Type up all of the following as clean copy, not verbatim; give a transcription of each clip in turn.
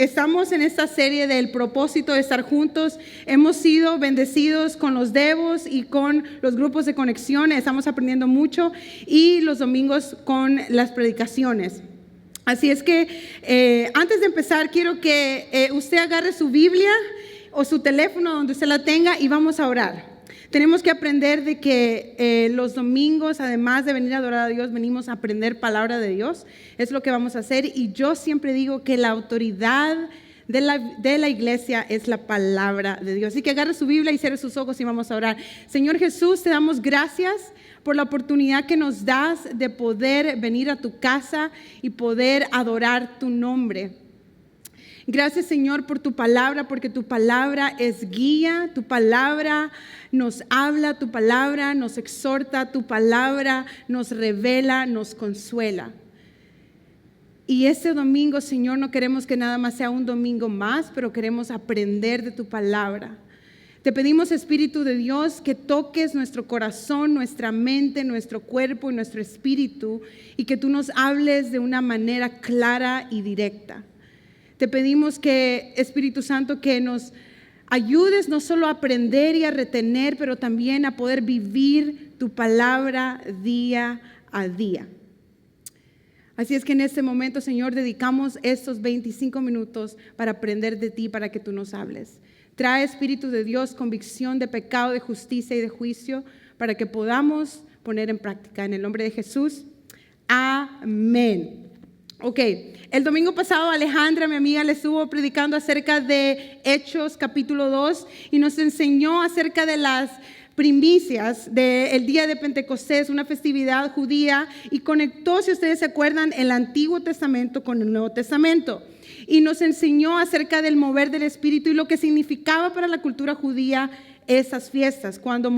Estamos en esta serie del propósito de estar juntos. Hemos sido bendecidos con los devos y con los grupos de conexión. Estamos aprendiendo mucho y los domingos con las predicaciones. Así es que antes de empezar, quiero que usted agarre su Biblia o su teléfono donde usted la tenga y vamos a orar. Tenemos que aprender de que los domingos, además de venir a adorar a Dios, venimos a aprender palabra de Dios. Es lo que vamos a hacer. Y yo siempre digo que la autoridad de la iglesia es la palabra de Dios. Así que agarre su Biblia y cierre sus ojos y vamos a orar. Señor Jesús, te damos gracias por la oportunidad que nos das de poder venir a tu casa y poder adorar tu nombre. Gracias, Señor, por tu palabra, porque tu palabra es guía, tu palabra nos habla, tu palabra nos exhorta, tu palabra nos revela, nos consuela. Y este domingo, Señor, no queremos que nada más sea un domingo más, pero queremos aprender de tu palabra. Te pedimos, Espíritu de Dios, que toques nuestro corazón, nuestra mente, nuestro cuerpo y nuestro espíritu, y que tú nos hables de una manera clara y directa. Te pedimos que, Espíritu Santo, que nos ayudes no solo a aprender y a retener, pero también a poder vivir tu palabra día a día. Así es que en este momento, Señor, dedicamos estos 25 minutos para aprender de ti, para que tú nos hables. Trae, Espíritu de Dios, convicción de pecado, de justicia y de juicio, para que podamos poner en práctica. En el nombre de Jesús, amén. Ok, el domingo pasado Alejandra, mi amiga, le estuvo predicando acerca de Hechos capítulo 2 y nos enseñó acerca de las primicias del día de Pentecostés, una festividad judía, y conectó, si ustedes se acuerdan, el Antiguo Testamento con el Nuevo Testamento. Y nos enseñó acerca del mover del Espíritu y lo que significaba para la cultura judía esas fiestas, cuando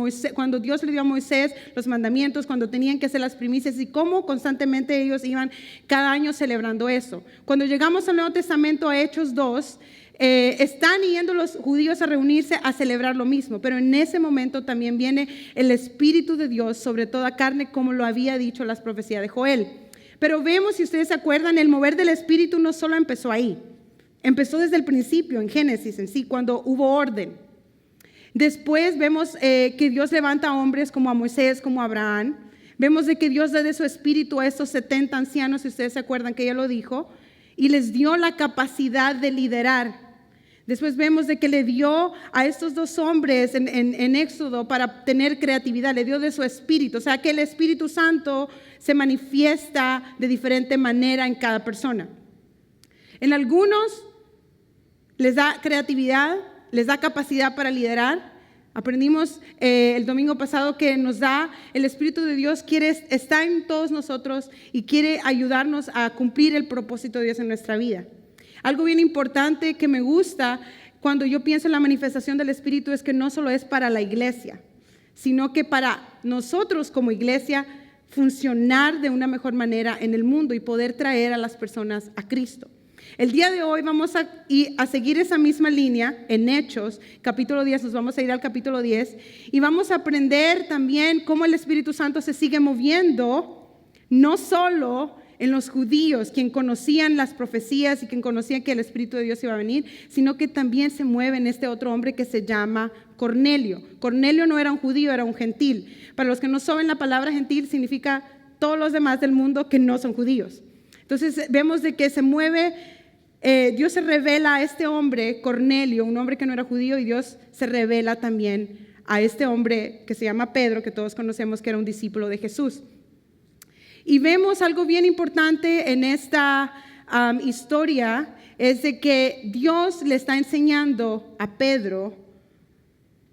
Dios le dio a Moisés los mandamientos, cuando tenían que hacer las primicias y cómo constantemente ellos iban cada año celebrando eso. Cuando llegamos al Nuevo Testamento, a Hechos 2, están yendo los judíos a reunirse a celebrar lo mismo, pero en ese momento también viene el Espíritu de Dios sobre toda carne, como lo había dicho las profecías de Joel. Pero vemos, si ustedes se acuerdan, el mover del Espíritu no solo empezó ahí, empezó desde el principio, en Génesis en sí, cuando hubo orden. Después vemos que Dios levanta a hombres como a Moisés, como a Abraham. Vemos de que Dios da de su espíritu a estos 70 ancianos, si ustedes se acuerdan que ella lo dijo, y les dio la capacidad de liderar. Después vemos de que le dio a estos dos hombres en Éxodo para tener creatividad, le dio de su espíritu. O sea que el Espíritu Santo se manifiesta de diferente manera en cada persona. En algunos les da creatividad, les da capacidad para liderar. Aprendimos el domingo pasado que nos da el Espíritu de Dios, está en todos nosotros y quiere ayudarnos a cumplir el propósito de Dios en nuestra vida. Algo bien importante que me gusta cuando yo pienso en la manifestación del Espíritu es que no solo es para la iglesia, sino que para nosotros como iglesia funcionar de una mejor manera en el mundo y poder traer a las personas a Cristo. El día de hoy vamos a seguir esa misma línea en Hechos, capítulo 10, nos vamos a ir al capítulo 10 y vamos a aprender también cómo el Espíritu Santo se sigue moviendo, no solo en los judíos, quien conocían las profecías y quien conocían que el Espíritu de Dios iba a venir, sino que también se mueve en este otro hombre que se llama Cornelio. Cornelio no era un judío, era un gentil. Para los que no saben, la palabra gentil significa todos los demás del mundo que no son judíos. Entonces vemos de que se mueve, Dios se revela a este hombre, Cornelio, un hombre que no era judío, y Dios se revela también a este hombre que se llama Pedro, que todos conocemos que era un discípulo de Jesús. Y vemos algo bien importante en esta historia, es de que Dios le está enseñando a Pedro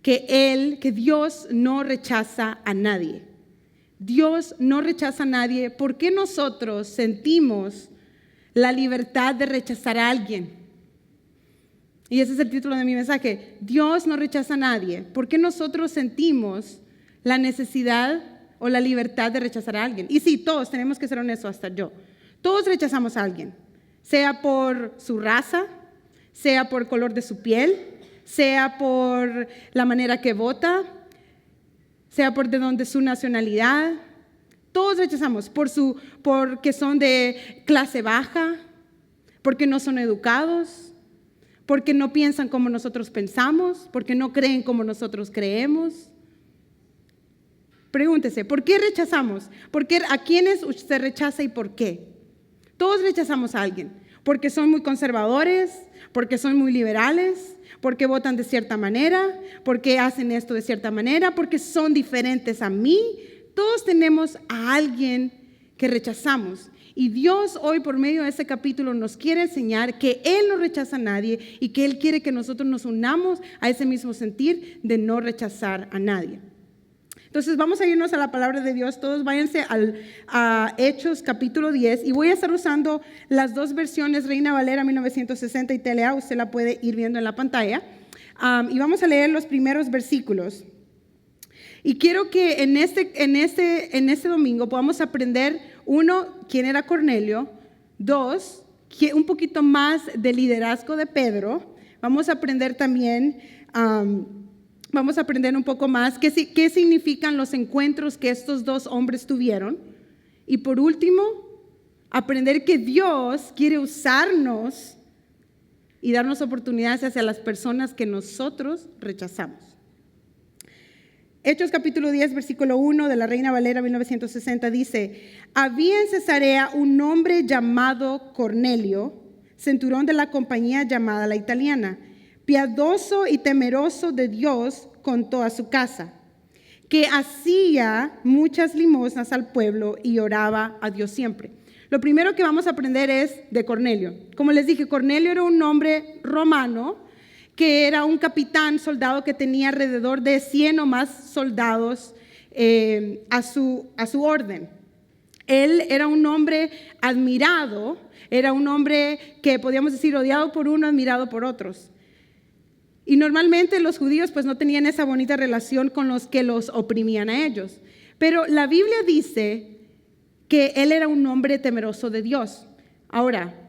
que Dios no rechaza a nadie. Dios no rechaza a nadie. ¿Por qué nosotros sentimos la libertad de rechazar a alguien? Y ese es el título de mi mensaje. Dios no rechaza a nadie. ¿Por qué nosotros sentimos la necesidad o la libertad de rechazar a alguien? Y sí, todos tenemos que ser honestos, hasta yo. Todos rechazamos a alguien, sea por su raza, sea por el color de su piel, sea por la manera que vota, sea por de dónde es su nacionalidad. Todos rechazamos porque son de clase baja, porque no son educados, porque no piensan como nosotros pensamos, porque no creen como nosotros creemos. Pregúntese, ¿por qué rechazamos? ¿A quiénes usted rechaza y por qué? Todos rechazamos a alguien, porque son muy conservadores, porque son muy liberales, porque votan de cierta manera, porque hacen esto de cierta manera, porque son diferentes a mí. Todos tenemos a alguien que rechazamos. Y Dios hoy por medio de este capítulo nos quiere enseñar que Él no rechaza a nadie y que Él quiere que nosotros nos unamos a ese mismo sentir de no rechazar a nadie. Entonces vamos a irnos a la palabra de Dios. Todos váyanse a Hechos capítulo 10 y voy a estar usando las dos versiones, Reina Valera 1960 y TLA. Usted la puede ir viendo en la pantalla. Y vamos a leer los primeros versículos. Y quiero que en este domingo podamos aprender, uno, quién era Cornelio; dos, un poquito más del liderazgo de Pedro. Vamos a aprender también... Vamos a aprender un poco más qué significan los encuentros que estos dos hombres tuvieron. Y por último, aprender que Dios quiere usarnos y darnos oportunidades hacia las personas que nosotros rechazamos. Hechos capítulo 10, versículo 1 de la Reina Valera 1960 dice: había en Cesarea un hombre llamado Cornelio, centurión de la compañía llamada la Italiana, piadoso y temeroso de Dios con toda su casa, que hacía muchas limosnas al pueblo y oraba a Dios siempre. Lo primero que vamos a aprender es de Cornelio. Como les dije, Cornelio era un hombre romano que era un capitán soldado que tenía alrededor de 100 o más soldados a su orden. Él era un hombre admirado, era un hombre que podíamos decir odiado por uno, admirado por otros. Y normalmente los judíos pues no tenían esa bonita relación con los que los oprimían a ellos. Pero la Biblia dice que él era un hombre temeroso de Dios. Ahora,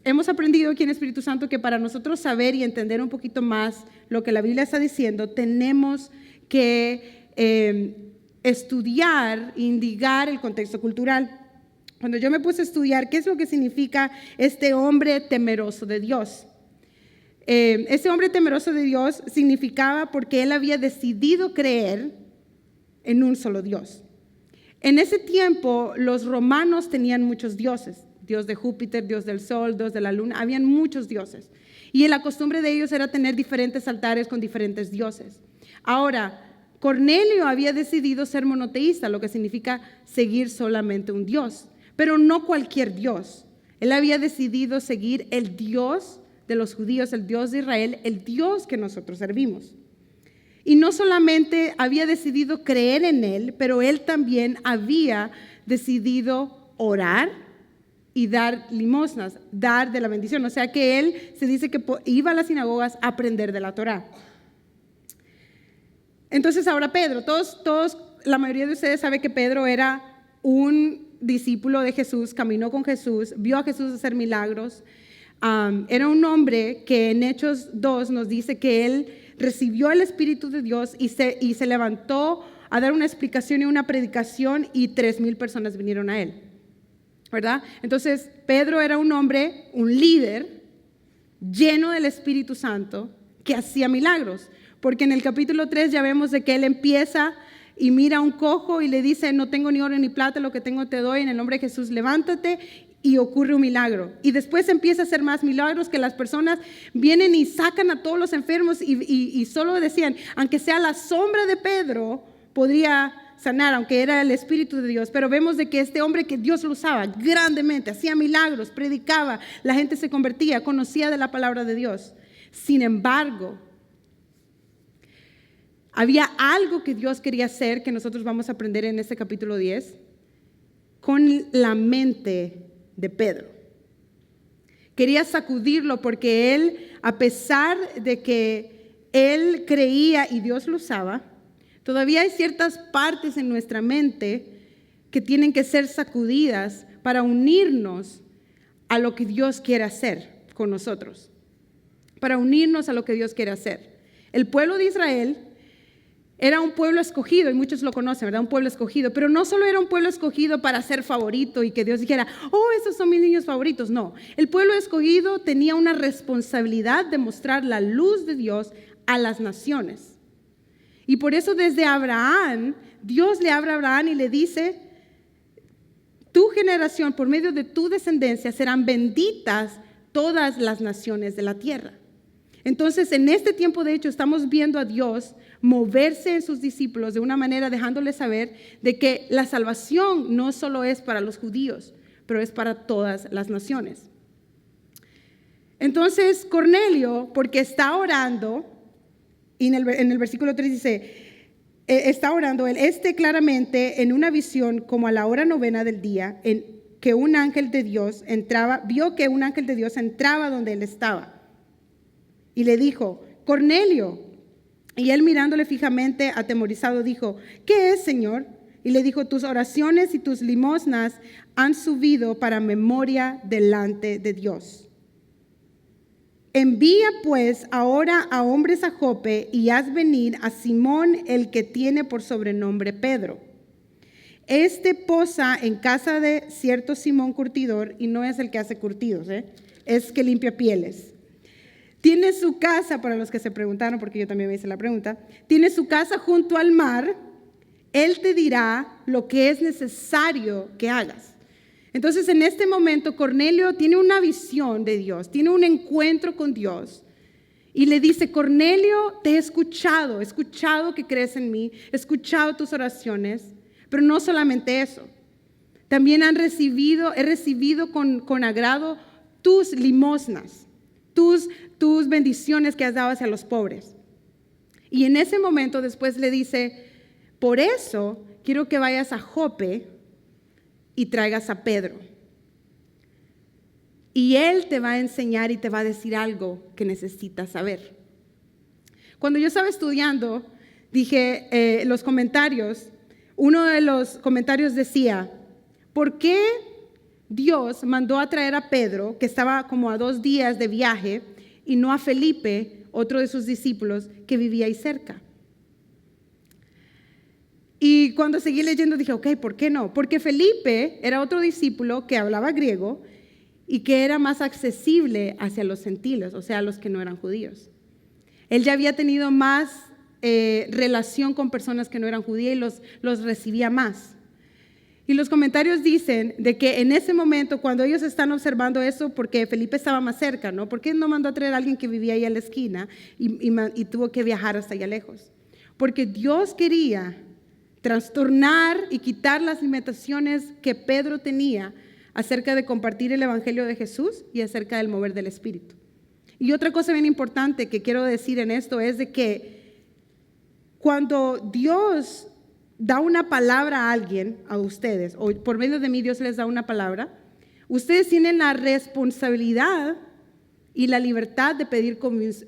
hemos aprendido aquí en Espíritu Santo que para nosotros saber y entender un poquito más lo que la Biblia está diciendo, tenemos que estudiar, indigar el contexto cultural. Cuando yo me puse a estudiar qué es lo que significa este hombre temeroso de Dios, ese hombre temeroso de Dios significaba porque él había decidido creer en un solo Dios. En ese tiempo los romanos tenían muchos dioses: Dios de Júpiter, Dios del sol, Dios de la luna. Habían muchos dioses y la costumbre de ellos era tener diferentes altares con diferentes dioses. Ahora, Cornelio había decidido ser monoteísta, lo que significa seguir solamente un Dios, pero no cualquier Dios. Él había decidido seguir el Dios de los judíos, el Dios de Israel, el Dios que nosotros servimos. Y no solamente había decidido creer en Él, pero Él también había decidido orar y dar limosnas, dar de la bendición. O sea que Él se dice que iba a las sinagogas a aprender de la Torá. Entonces ahora Pedro, la mayoría de ustedes sabe que Pedro era un discípulo de Jesús, caminó con Jesús, vio a Jesús hacer milagros. Era un hombre que en Hechos 2 nos dice que él recibió el Espíritu de Dios y se levantó a dar una explicación y una predicación y 3,000 personas vinieron a él, ¿verdad? Entonces Pedro era un hombre, un líder lleno del Espíritu Santo que hacía milagros, porque en el capítulo 3 ya vemos de que él empieza y mira a un cojo y le dice: no tengo ni oro ni plata, lo que tengo te doy, en el nombre de Jesús levántate. Y ocurre un milagro. Y después empieza a hacer más milagros, que las personas vienen y sacan a todos los enfermos y solo decían, aunque sea la sombra de Pedro, podría sanar, aunque era el Espíritu de Dios. Pero vemos de que este hombre que Dios lo usaba grandemente, hacía milagros, predicaba, la gente se convertía, conocía de la palabra de Dios. Sin embargo, había algo que Dios quería hacer, que nosotros vamos a aprender en este capítulo 10, con la mente de Pedro. Quería sacudirlo porque él, a pesar de que él creía y Dios lo usaba, todavía hay ciertas partes en nuestra mente que tienen que ser sacudidas para unirnos a lo que Dios quiere hacer con nosotros, para unirnos a lo que Dios quiere hacer. El pueblo de Israel Era un pueblo escogido, y muchos lo conocen, ¿verdad? Un pueblo escogido, pero no solo era un pueblo escogido para ser favorito y que Dios dijera, oh, esos son mis niños favoritos. No, el pueblo escogido tenía una responsabilidad de mostrar la luz de Dios a las naciones. Y por eso desde Abraham, Dios le habla a Abraham y le dice, tu generación, por medio de tu descendencia, serán benditas todas las naciones de la tierra. Entonces, en este tiempo, de hecho, estamos viendo a Dios moverse en sus discípulos de una manera dejándoles saber de que la salvación no solo es para los judíos, pero es para todas las naciones. Entonces, Cornelio, porque está orando, y en el versículo 3 dice, está orando él, claramente en una visión como a la hora 9 del día, que un ángel de Dios entraba, vio que un ángel de Dios entraba donde él estaba. Y le dijo, Cornelio. Y él mirándole fijamente, atemorizado, dijo, ¿qué es, Señor? Y le dijo, tus oraciones y tus limosnas han subido para memoria delante de Dios. Envía pues ahora a hombres a Jope y haz venir a Simón, el que tiene por sobrenombre Pedro. Posa en casa de cierto Simón curtidor, y no es el que hace curtidos, es que limpia pieles. Tiene su casa, para los que se preguntaron, porque yo también me hice la pregunta, tiene su casa junto al mar, él te dirá lo que es necesario que hagas. Entonces, en este momento, Cornelio tiene una visión de Dios, tiene un encuentro con Dios, y le dice, Cornelio, te he escuchado que crees en mí, he escuchado tus oraciones, pero no solamente eso, también he recibido con agrado tus limosnas, tus bendiciones que has dado hacia los pobres. Y en ese momento después le dice, por eso quiero que vayas a Jope y traigas a Pedro. Y él te va a enseñar y te va a decir algo que necesitas saber. Cuando yo estaba estudiando, dije los comentarios, uno de los comentarios decía, ¿por qué Dios mandó a traer a Pedro, que estaba como a 2 días de viaje, y no a Felipe, otro de sus discípulos, que vivía ahí cerca? Y cuando seguí leyendo dije, ok, ¿por qué no? Porque Felipe era otro discípulo que hablaba griego y que era más accesible hacia los gentiles, o sea, a los que no eran judíos. Él ya había tenido más relación con personas que no eran judías y los recibía más. Y los comentarios dicen de que en ese momento, cuando ellos están observando eso, porque Felipe estaba más cerca, ¿no? ¿Por qué no mandó a traer a alguien que vivía ahí a la esquina y tuvo que viajar hasta allá lejos? Porque Dios quería trastornar y quitar las limitaciones que Pedro tenía acerca de compartir el evangelio de Jesús y acerca del mover del Espíritu. Y otra cosa bien importante que quiero decir en esto es de que cuando Dios da una palabra a alguien, a ustedes, o por medio de mí Dios les da una palabra, ustedes tienen la responsabilidad y la libertad de pedir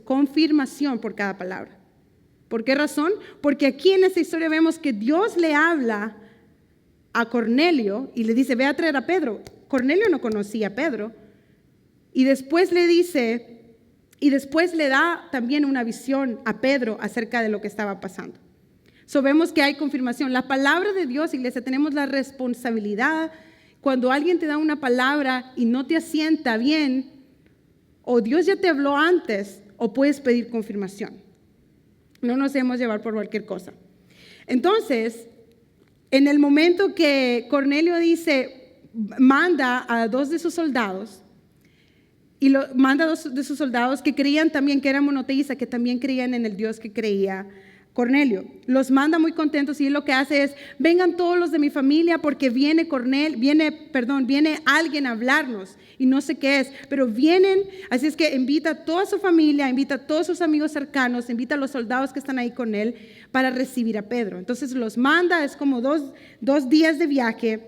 confirmación por cada palabra. ¿Por qué razón? Porque aquí en esta historia vemos que Dios le habla a Cornelio y le dice, ve a traer a Pedro. Cornelio no conocía a Pedro. Y después le dice, y después le da también una visión a Pedro acerca de lo que estaba pasando. Vemos que hay confirmación. La palabra de Dios, iglesia, tenemos la responsabilidad. Cuando alguien te da una palabra y no te asienta bien, o Dios ya te habló antes, o puedes pedir confirmación. No nos debemos llevar por cualquier cosa. Entonces, en el momento que Cornelio dice, manda a 2 de sus soldados, y manda a 2 de sus soldados que creían también que eran monoteístas, que también creían en el Dios que creía Cornelio. Los manda muy contentos y él lo que hace es, vengan todos los de mi familia porque viene alguien a hablarnos y no sé qué es, pero vienen, así es que invita a toda su familia, invita a todos sus amigos cercanos, invita a los soldados que están ahí con él para recibir a Pedro. Entonces los manda, es como dos días de viaje,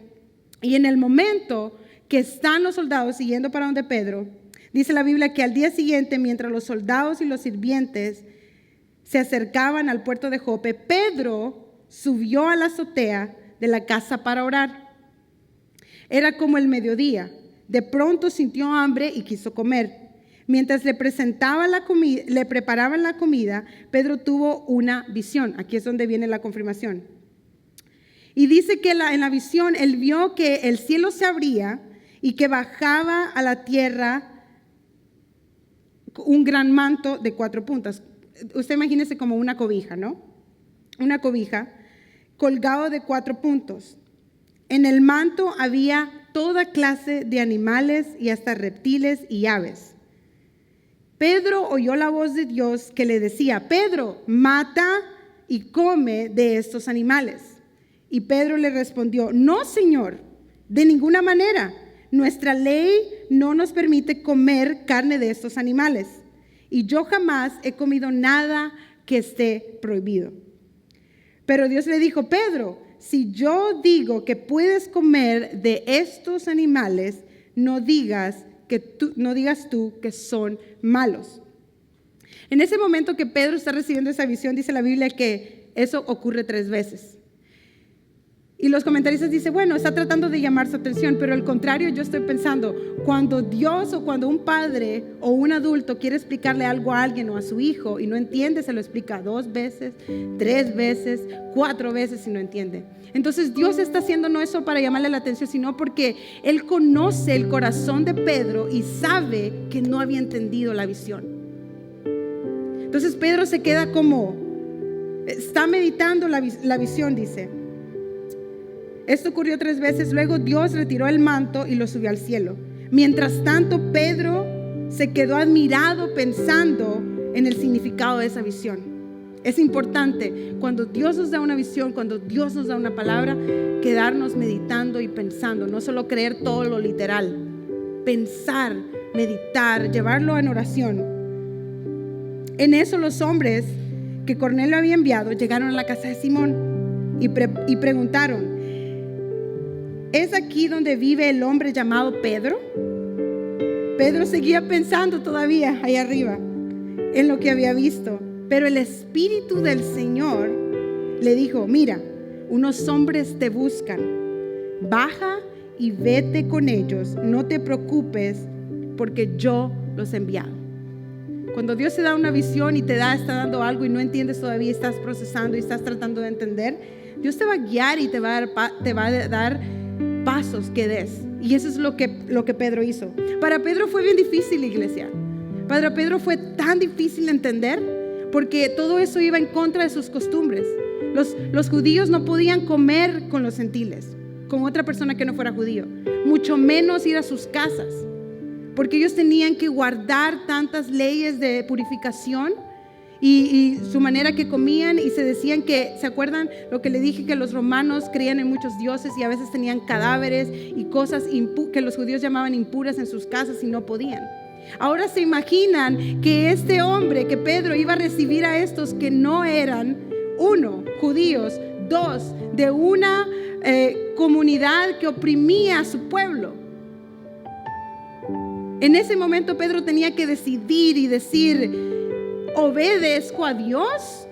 y en el momento que están los soldados siguiendo para donde Pedro, dice la Biblia que al día siguiente, mientras los soldados y los sirvientes se acercaban al puerto de Jope, Pedro subió a la azotea de la casa para orar. Era como el mediodía. De pronto sintió hambre y quiso comer. Mientras le preparaban la comida, Pedro tuvo una visión. Aquí es donde viene la confirmación. Y dice que en la visión él vio que el cielo se abría y que bajaba a la tierra un gran manto de 4 puntas. Usted imagínese como una cobija, ¿no? Una cobija colgado de 4 puntos. En el manto había toda clase de animales y hasta reptiles y aves. Pedro oyó la voz de Dios que le decía: Pedro, mata y come de estos animales. Y Pedro le respondió: no, Señor, de ninguna manera. Nuestra ley no nos permite comer carne de estos animales. Y yo jamás he comido nada que esté prohibido. Pero Dios le dijo: Pedro, si yo digo que puedes comer de estos animales, no digas tú que son malos. En ese momento que Pedro está recibiendo esa visión, dice la Biblia que eso ocurre 3 veces. Y los comentaristas dicen, bueno, está tratando de llamar su atención, pero al contrario, yo estoy pensando, cuando Dios o cuando un padre o un adulto quiere explicarle algo a alguien o a su hijo y no entiende, se lo explica 2 veces, 3 veces, 4 veces y no entiende. Entonces Dios está haciendo no eso para llamarle la atención, sino porque Él conoce el corazón de Pedro y sabe que no había entendido la visión. Entonces Pedro se queda como, está meditando la visión, dice. Esto ocurrió 3 veces, luego Dios retiró el manto y lo subió al cielo. Mientras tanto, Pedro se quedó admirado pensando en el significado de esa visión. Es importante, cuando Dios nos da una visión, cuando Dios nos da una palabra, quedarnos meditando y pensando, no solo creer todo lo literal, pensar, meditar, llevarlo en oración. En eso los hombres que Cornelio había enviado llegaron a la casa de Simón y preguntaron: ¿es aquí donde vive el hombre llamado Pedro? Pedro seguía pensando todavía ahí arriba en lo que había visto, pero el Espíritu del Señor le dijo: mira, unos hombres te buscan, baja y vete con ellos, no te preocupes porque yo los he enviado. Cuando Dios te da una visión y está dando algo y no entiendes todavía, estás procesando y estás tratando de entender, Dios te va a guiar y te va a dar pasos que des. Y eso es lo que Pedro hizo. Para Pedro fue bien difícil, iglesia. Para Pedro fue tan difícil entender porque todo eso iba en contra de sus costumbres. Los judíos no podían comer con los gentiles, con otra persona que no fuera judío, mucho menos ir a sus casas, porque ellos tenían que guardar tantas leyes de purificación y su manera que comían, y se decían que, ¿se acuerdan lo que le dije? Que los romanos creían en muchos dioses y a veces tenían cadáveres y cosas que los judíos llamaban impuras en sus casas y no podían. Ahora se imaginan que este hombre, que Pedro iba a recibir a estos que no eran, 1, judíos, 2, de una comunidad que oprimía a su pueblo. En ese momento Pedro tenía que decidir y decir: ¿obedezco a Dios?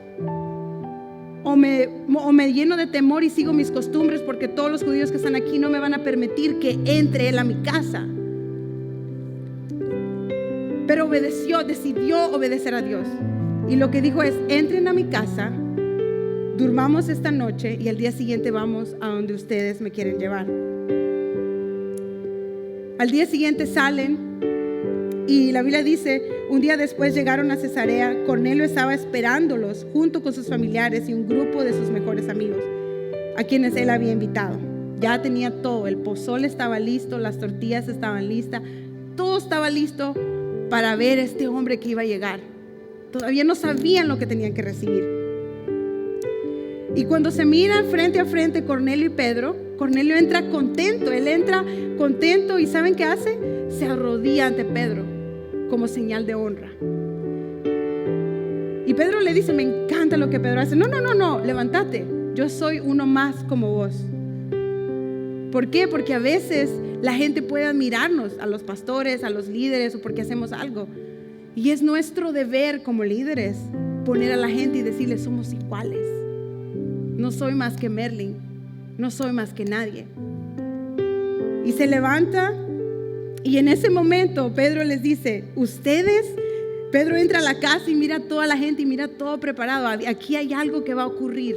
¿O me lleno de temor y sigo mis costumbres porque todos los judíos que están aquí no me van a permitir que entre él a mi casa? Pero decidió obedecer a Dios. Y lo que dijo es: entren a mi casa, durmamos esta noche y al día siguiente vamos a donde ustedes me quieren llevar. Al día siguiente salen. Y la Biblia dice, un día después llegaron a Cesarea. Cornelio estaba esperándolos junto con sus familiares y un grupo de sus mejores amigos, a quienes él había invitado. Ya tenía todo, el pozole estaba listo, las tortillas estaban listas, todo estaba listo para ver a este hombre que iba a llegar. Todavía no sabían lo que tenían que recibir. Y cuando se miran frente a frente Cornelio y Pedro, Cornelio entra contento, él entra contento y ¿saben qué hace? Se arrodilla ante Pedro como señal de honra. Y Pedro le dice, me encanta lo que Pedro hace. No, levántate, yo soy uno más como vos. ¿Por qué? Porque a veces la gente puede admirarnos, a los pastores, a los líderes, o porque hacemos algo. Y es nuestro deber como líderes poner a la gente y decirle, somos iguales. No soy más que Merlin, no soy más que nadie. Y se levanta Y en ese momento Pedro les dice, Pedro entra a la casa y mira a toda la gente y mira todo preparado. Aquí hay algo que va a ocurrir.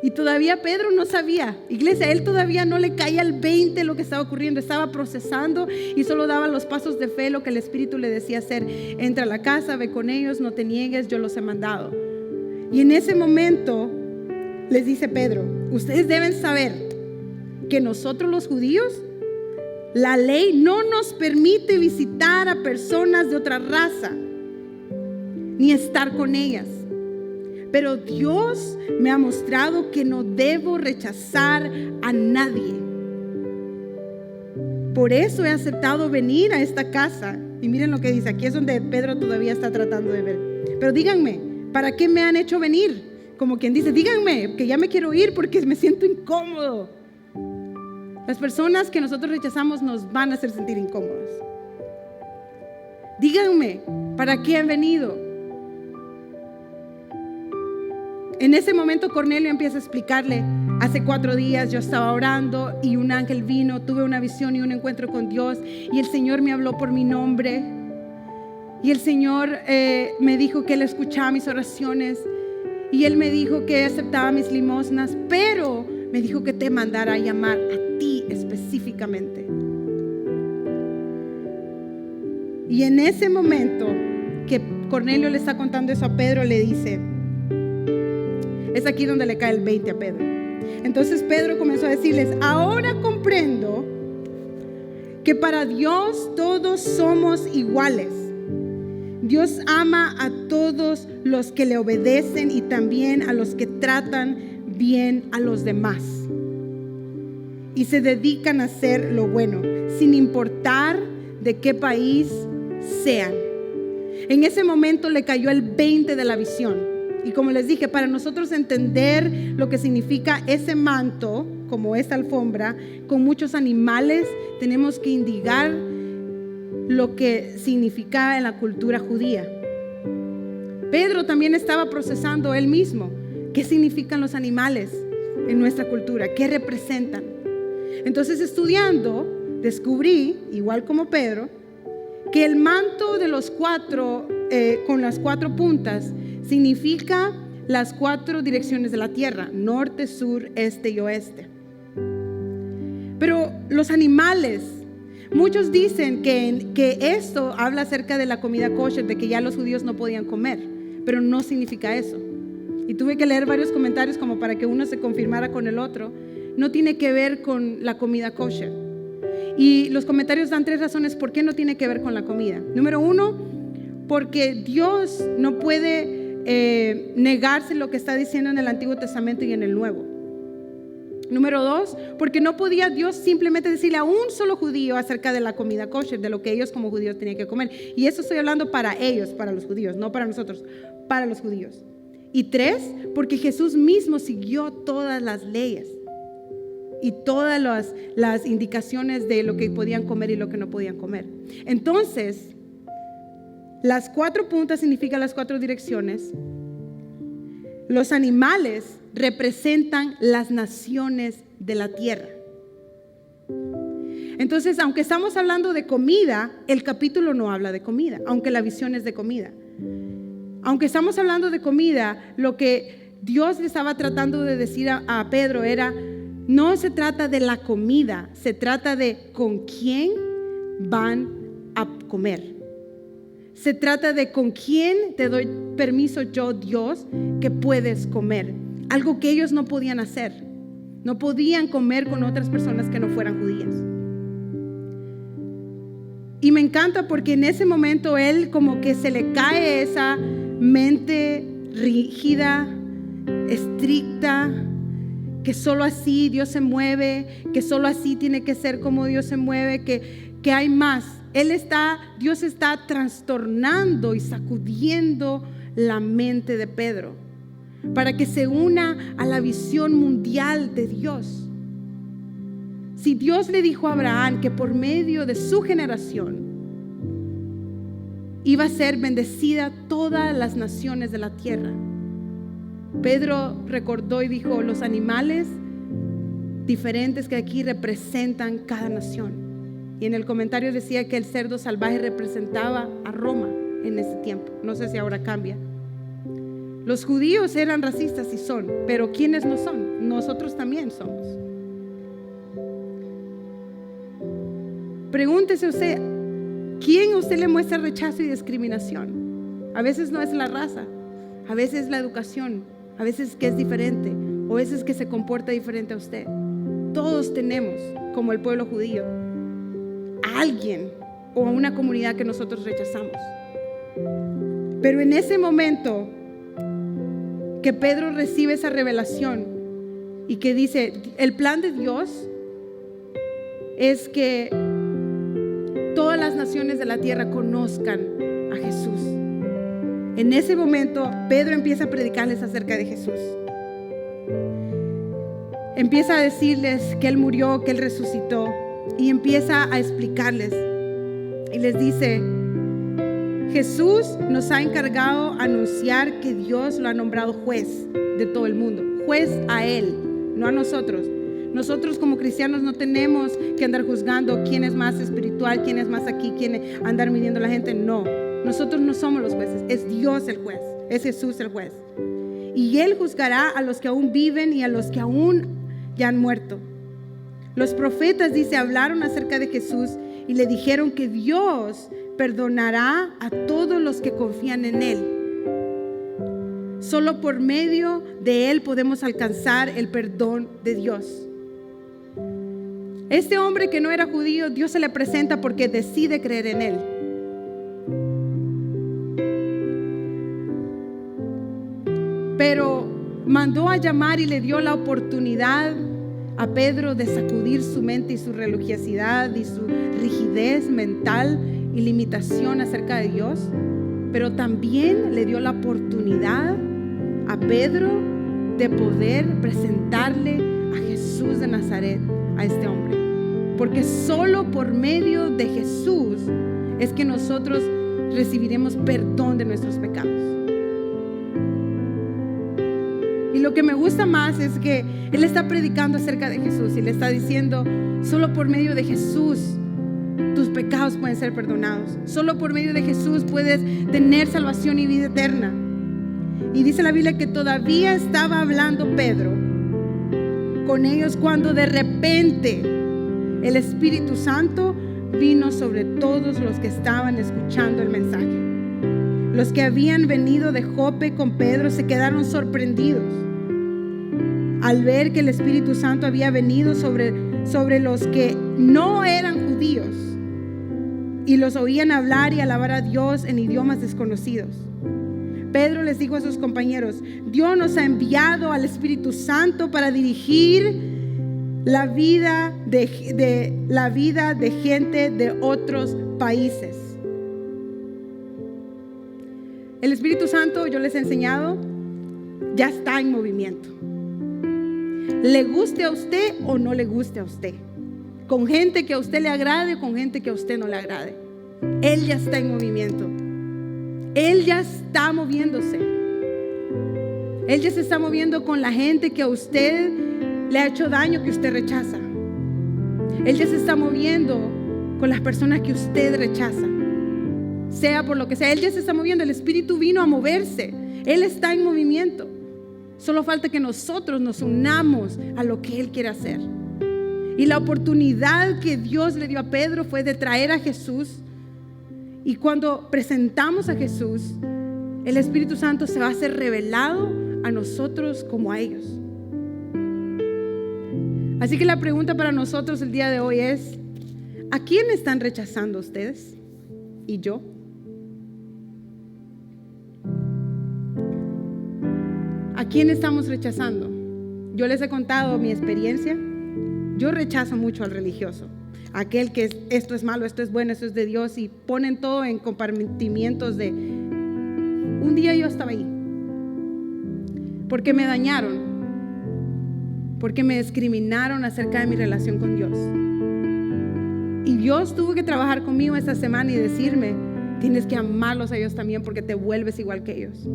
Y todavía Pedro no sabía. Iglesia, él todavía no le caía el 20 lo que estaba ocurriendo. Estaba procesando y solo daba los pasos de fe, lo que el Espíritu le decía hacer. Entra a la casa, ve con ellos, no te niegues, yo los he mandado. Y en ese momento les dice Pedro, ustedes deben saber que nosotros los judíos, la ley no nos permite visitar a personas de otra raza ni estar con ellas. Pero Dios me ha mostrado que no debo rechazar a nadie. Por eso he aceptado venir a esta casa. Y miren lo que dice, aquí es donde Pedro todavía está tratando de ver. Pero díganme, ¿para qué me han hecho venir? Como quien dice, díganme que ya me quiero ir porque me siento incómodo. Las personas que nosotros rechazamos nos van a hacer sentir incómodos. Díganme, ¿para qué han venido? En ese momento Cornelio empieza a explicarle, hace 4 días yo estaba orando y un ángel vino, tuve una visión y un encuentro con Dios y el Señor me habló por mi nombre y el Señor me dijo que Él escuchaba mis oraciones y Él me dijo que aceptaba mis limosnas, pero me dijo que te mandara a llamar a ti específicamente. Y en ese momento que Cornelio le está contando eso a Pedro, le dice, es aquí donde le cae el 20 a Pedro. Entonces Pedro comenzó a decirles, ahora comprendo que para Dios todos somos iguales. Dios ama a todos los que le obedecen y también a los que tratan bien a los demás y se dedican a hacer lo bueno, sin importar de qué país sean. En ese momento le cayó el 20 de la visión. Y como les dije, para nosotros entender lo que significa ese manto, como esta alfombra, con muchos animales, tenemos que indicar lo que significaba en la cultura judía. Pedro también estaba procesando él mismo qué significan los animales en nuestra cultura, qué representan. Entonces, estudiando, descubrí, igual como Pedro, que el manto de los 4 con las 4 puntas significa las 4 direcciones de la tierra: norte, sur, este y oeste. Pero los animales, muchos dicen que esto habla acerca de la comida kosher, de que ya los judíos no podían comer, pero no significa eso. Y tuve que leer varios comentarios como para que uno se confirmara con el otro. No tiene que ver con la comida kosher. Y los comentarios dan 3 razones por qué no tiene que ver con la comida. Número 1, porque Dios no puede negarse lo que está diciendo en el Antiguo Testamento y en el Nuevo. Número 2, porque no podía Dios simplemente decirle a un solo judío acerca de la comida kosher, de lo que ellos como judíos tenían que comer. Y eso estoy hablando para ellos, para los judíos, no para nosotros, para los judíos. Y 3, porque Jesús mismo siguió todas las leyes y todas las indicaciones de lo que podían comer y lo que no podían comer. Entonces, las 4 puntas significan las 4 direcciones. Los animales representan las naciones de la tierra. Entonces, aunque estamos hablando de comida, el capítulo no habla de comida, aunque la visión es de comida. Aunque estamos hablando de comida, lo que Dios le estaba tratando de decir a Pedro era, no se trata de la comida, se trata de con quién van a comer. Se trata de con quién te doy permiso yo, Dios, que puedes comer. Algo que ellos no podían hacer. No podían comer con otras personas que no fueran judías. Y me encanta porque en ese momento él como que se le cae esa mente rígida, estricta, que solo así Dios se mueve, que solo así tiene que ser como Dios se mueve, que hay más. Dios está trastornando y sacudiendo la mente de Pedro para que se una a la visión mundial de Dios. Si Dios le dijo a Abraham que por medio de su generación iba a ser bendecida todas las naciones de la tierra, Pedro recordó y dijo, los animales diferentes que aquí representan cada nación. y en el comentario decía que el cerdo salvaje representaba a Roma en ese tiempo. No sé si ahora cambia. Los judíos eran racistas y son, pero ¿quiénes no son? Nosotros también somos. Pregúntese usted, ¿quién a usted le muestra rechazo y discriminación? A veces no es la raza, a veces es la educación, a veces que es diferente, o a veces que se comporta diferente a usted. Todos tenemos, como el pueblo judío, a alguien o a una comunidad que nosotros rechazamos. Pero en ese momento que Pedro recibe esa revelación y que dice, el plan de Dios es que todas las naciones de la tierra conozcan a Jesús. En ese momento Pedro empieza a predicarles acerca de Jesús. Empieza a decirles que Él murió, que Él resucitó, y empieza a explicarles y les dice, Jesús nos ha encargado anunciar que Dios lo ha nombrado juez de todo el mundo. Juez a Él, no a nosotros. Nosotros como cristianos no tenemos que andar juzgando quién es más espiritual, quién es más aquí, quién andar midiendo a la gente. No, nosotros no somos los jueces, es Dios el juez, es Jesús el juez. Y Él juzgará a los que aún viven y a los que aún ya han muerto. Los profetas, dice, hablaron acerca de Jesús y le dijeron que Dios perdonará a todos los que confían en Él. Solo por medio de Él podemos alcanzar el perdón de Dios. Este hombre que no era judío, Dios se le presenta porque decide creer en Él. Pero mandó a llamar y le dio la oportunidad a Pedro de sacudir su mente y su religiosidad y su rigidez mental y limitación acerca de Dios, pero también le dio la oportunidad a Pedro de poder presentarle a Jesús de Nazaret, a este hombre, porque solo por medio de Jesús es que nosotros recibiremos perdón de nuestros pecados. Y lo que me gusta más es que Él está predicando acerca de Jesús y le está diciendo, solo por medio de Jesús tus pecados pueden ser perdonados. Solo por medio de Jesús puedes tener salvación y vida eterna. Y dice la Biblia que todavía estaba hablando Pedro con ellos cuando de repente el Espíritu Santo vino sobre todos los que estaban escuchando el mensaje. Los que habían venido de Jope con Pedro se quedaron sorprendidos al ver que el Espíritu Santo había venido sobre los que no eran judíos y los oían hablar y alabar a Dios en idiomas desconocidos. Pedro les dijo a sus compañeros, Dios nos ha enviado al Espíritu Santo para dirigir la vida de gente de otros países. El Espíritu Santo, yo les he enseñado, ya está en movimiento. Le guste a usted o no le guste a usted, con gente que a usted le agrade o con gente que a usted no le agrade, Él ya está en movimiento. Él ya está moviéndose. Él ya se está moviendo con la gente que a usted le ha hecho daño, que usted rechaza. Él ya se está moviendo con las personas que usted rechaza, sea por lo que sea. Él ya se está moviendo. El Espíritu vino a moverse. Él está en movimiento. Solo falta que nosotros nos unamos a lo que Él quiere hacer. Y la oportunidad que Dios le dio a Pedro fue de traer a Jesús. Y cuando presentamos a Jesús, el Espíritu Santo se va a hacer revelado a nosotros como a ellos. Así que la pregunta para nosotros el día de hoy es, ¿a quién están rechazando ustedes y yo? ¿A quién estamos rechazando? Yo les he contado mi experiencia. Yo rechazo mucho al religioso, aquel que esto es malo, esto es bueno, esto es de Dios, y ponen todo en compartimientos de... Un día yo estaba ahí porque me dañaron, porque me discriminaron acerca de mi relación con Dios, y Dios tuvo que trabajar conmigo esta semana y decirme, tienes que amarlos a ellos también porque te vuelves igual que ellos.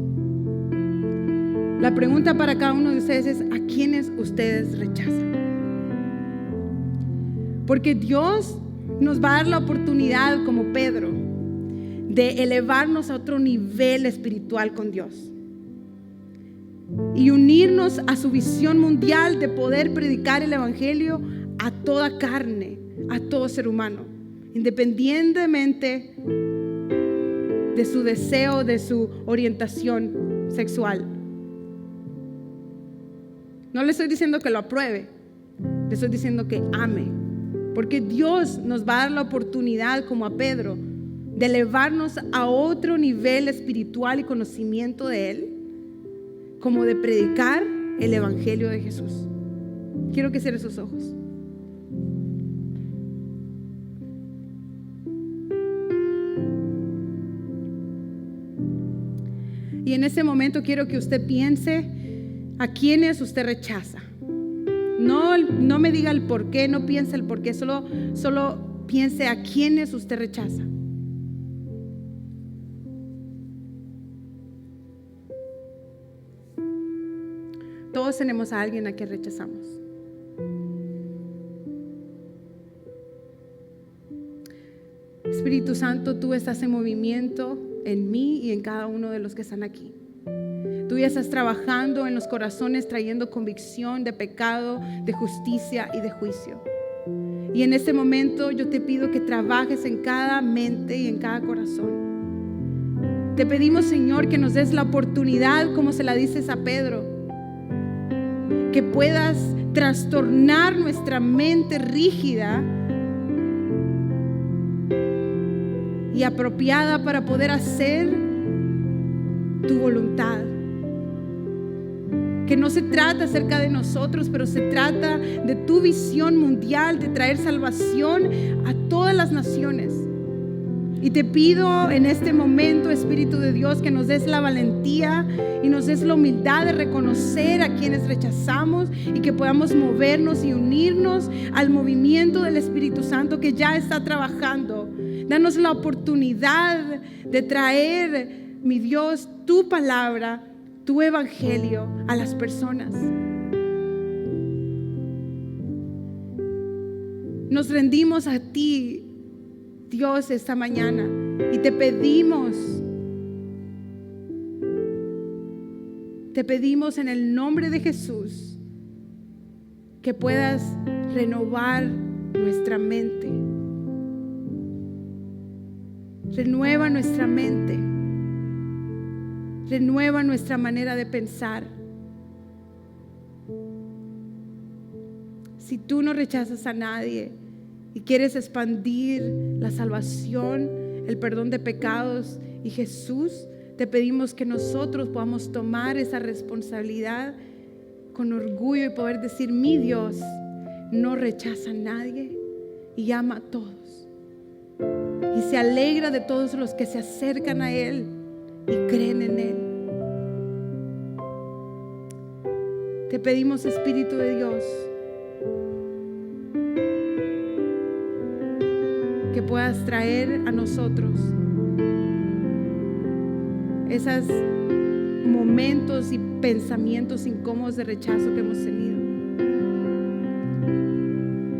La pregunta para cada uno de ustedes es, ¿a quiénes ustedes rechazan? Porque Dios nos va a dar la oportunidad, como Pedro, de elevarnos a otro nivel espiritual con Dios y unirnos a su visión mundial de poder predicar el evangelio a toda carne, a todo ser humano, independientemente de su deseo, de su orientación sexual. No le estoy diciendo que lo apruebe, le estoy diciendo que ame, porque Dios nos va a dar la oportunidad, como a Pedro, de elevarnos a otro nivel espiritual y conocimiento de Él, como de predicar el evangelio de Jesús. Quiero que cierre sus ojos. Y en ese momento quiero que usted piense a quiénes usted rechaza. No me diga el por qué, no piense el por qué, solo piense a quiénes usted rechaza. Todos tenemos a alguien a quien rechazamos. Espíritu Santo, tú estás en movimiento en mí y en cada uno de los que están aquí. Tú ya estás trabajando en los corazones, trayendo convicción de pecado, de justicia y de juicio. Y en este momento yo te pido que trabajes en cada mente y en cada corazón. Te pedimos, Señor, que nos des la oportunidad, como se la dices a Pedro, que puedas trastornar nuestra mente rígida y apropiada para poder hacer tu voluntad. Que no se trata acerca de nosotros, pero se trata de tu visión mundial de traer salvación a todas las naciones. Y te pido en este momento, Espíritu de Dios, que nos des la valentía y nos des la humildad de reconocer a quienes rechazamos y que podamos movernos y unirnos al movimiento del Espíritu Santo que ya está trabajando. Danos la oportunidad de traer, mi Dios, tu palabra, tu evangelio a las personas. Nos rendimos a ti, Dios, esta mañana, y te pedimos en el nombre de Jesús que puedas renovar nuestra mente. Renueva nuestra mente. Renueva nuestra manera de pensar. Si tú no rechazas a nadie y quieres expandir la salvación, el perdón de pecados y Jesús, te pedimos que nosotros podamos tomar esa responsabilidad con orgullo y poder decir: mi Dios no rechaza a nadie y ama a todos. Y se alegra de todos los que se acercan a Él y creen en Él. Te pedimos, Espíritu de Dios, que puedas traer a nosotros esos momentos y pensamientos incómodos de rechazo que hemos tenido.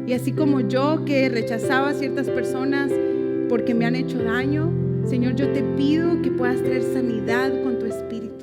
Y así como yo, que rechazaba a ciertas personas porque me han hecho daño, Señor, yo te pido que puedas traer sanidad con tu Espíritu.